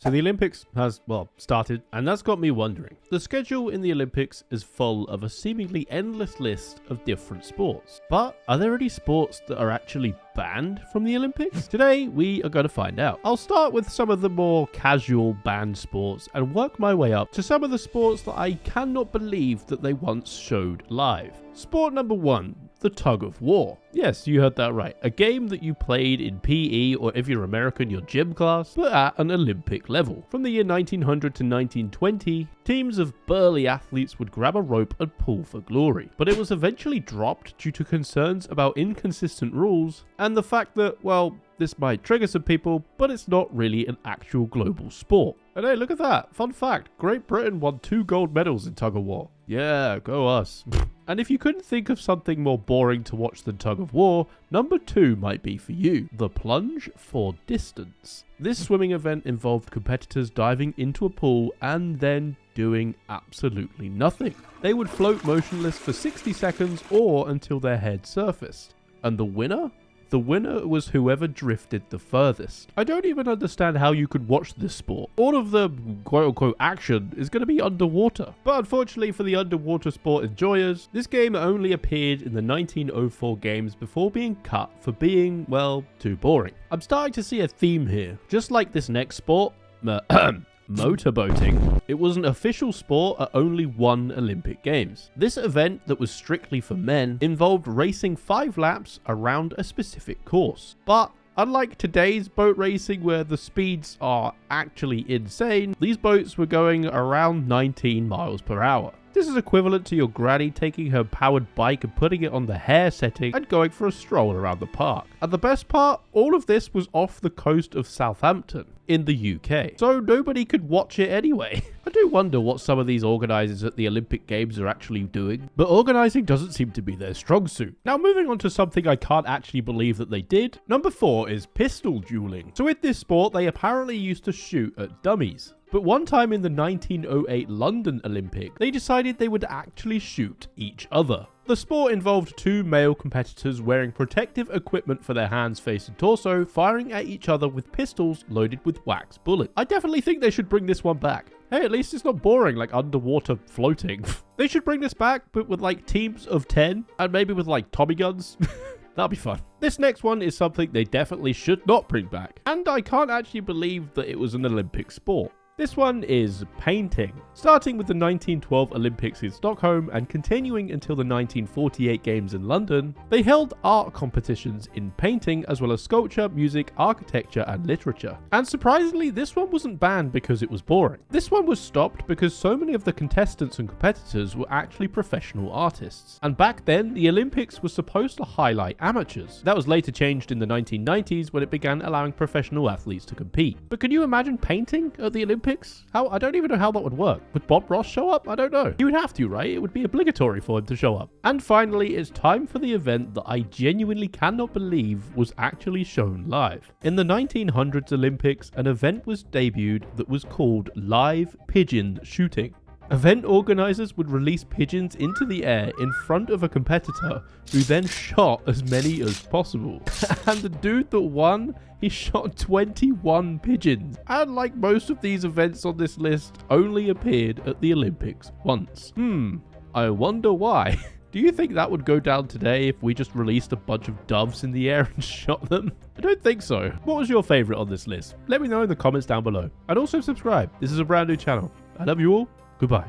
So the Olympics has, well, started, and that's got me wondering. The schedule in the Olympics is full of a seemingly endless list of different sports. But are there any sports that are actually banned from the Olympics? Today, we are going to find out. I'll start with some of the more casual banned sports and work my way up to some of the sports that I cannot believe that they once showed live. Sport number 1. The Tug of War. Yes, you heard that right. A game that you played in PE, or if you're American, your gym class, but at an Olympic level. From the year 1900 to 1920, teams of burly athletes would grab a rope and pull for glory. But it was eventually dropped due to concerns about inconsistent rules and the fact that, well, this might trigger some people, but it's not really an actual global sport. And hey, look at that. Fun fact, Great Britain won 2 gold medals in Tug of War. Yeah, go us. And if you couldn't think of something more boring to watch than Tug of War, number 2 might be for you. The Plunge for distance. This swimming event involved competitors diving into a pool and then doing absolutely nothing. They would float motionless for 60 seconds or until their head surfaced. And the winner? The winner was whoever drifted the furthest. I don't even understand how you could watch this sport. All of the quote-unquote action is going to be underwater. But unfortunately for the underwater sport enjoyers, this game only appeared in the 1904 games before being cut for being, well, too boring. I'm starting to see a theme here. Just like this next sport, motorboating. It was an official sport at only one Olympic Games. This event that was strictly for men involved racing 5 laps around a specific course. But unlike today's boat racing where the speeds are actually insane, these boats were going around 19 miles per hour. This is equivalent to your granny taking her powered bike and putting it on the hair setting and going for a stroll around the park. And the best part, all of this was off the coast of Southampton in the UK, so nobody could watch it anyway. I do wonder what some of these organisers at the Olympic Games are actually doing, but organising doesn't seem to be their strong suit. Now moving on to something I can't actually believe that they did. Number 4 is pistol dueling. So with this sport, they apparently used to shoot at dummies. But one time in the 1908 London Olympic, they decided they would actually shoot each other. The sport involved 2 male competitors wearing protective equipment for their hands, face and torso, firing at each other with pistols loaded with wax bullets. I definitely think they should bring this one back. Hey, at least it's not boring like underwater floating. They should bring this back, but with like teams of 10 and maybe with like Tommy guns. That'll be fun. This next one is something they definitely should not bring back. And I can't actually believe that it was an Olympic sport. This one is painting. Starting with the 1912 Olympics in Stockholm and continuing until the 1948 Games in London, they held art competitions in painting as well as sculpture, music, architecture and literature. And surprisingly, this one wasn't banned because it was boring. This one was stopped because so many of the contestants and competitors were actually professional artists. And back then, the Olympics was supposed to highlight amateurs. That was later changed in the 1990s when it began allowing professional athletes to compete. But can you imagine painting at the Olympics? How? I don't even know how that would work. Would Bob Ross show up? I don't know. He would have to, right? It would be obligatory for him to show up. And finally, it's time for the event that I genuinely cannot believe was actually shown live. In the 1900s Olympics, an event was debuted that was called live pigeon shooting. Event organisers would release pigeons into the air in front of a competitor who then shot as many as possible. And the dude that won, he shot 21 pigeons. And like most of these events on this list, only appeared at the Olympics once. I wonder why. Do you think that would go down today if we just released a bunch of doves in the air and shot them? I don't think so. What was your favourite on this list? Let me know in the comments down below. And also subscribe. This is a brand new channel. I love you all. Goodbye.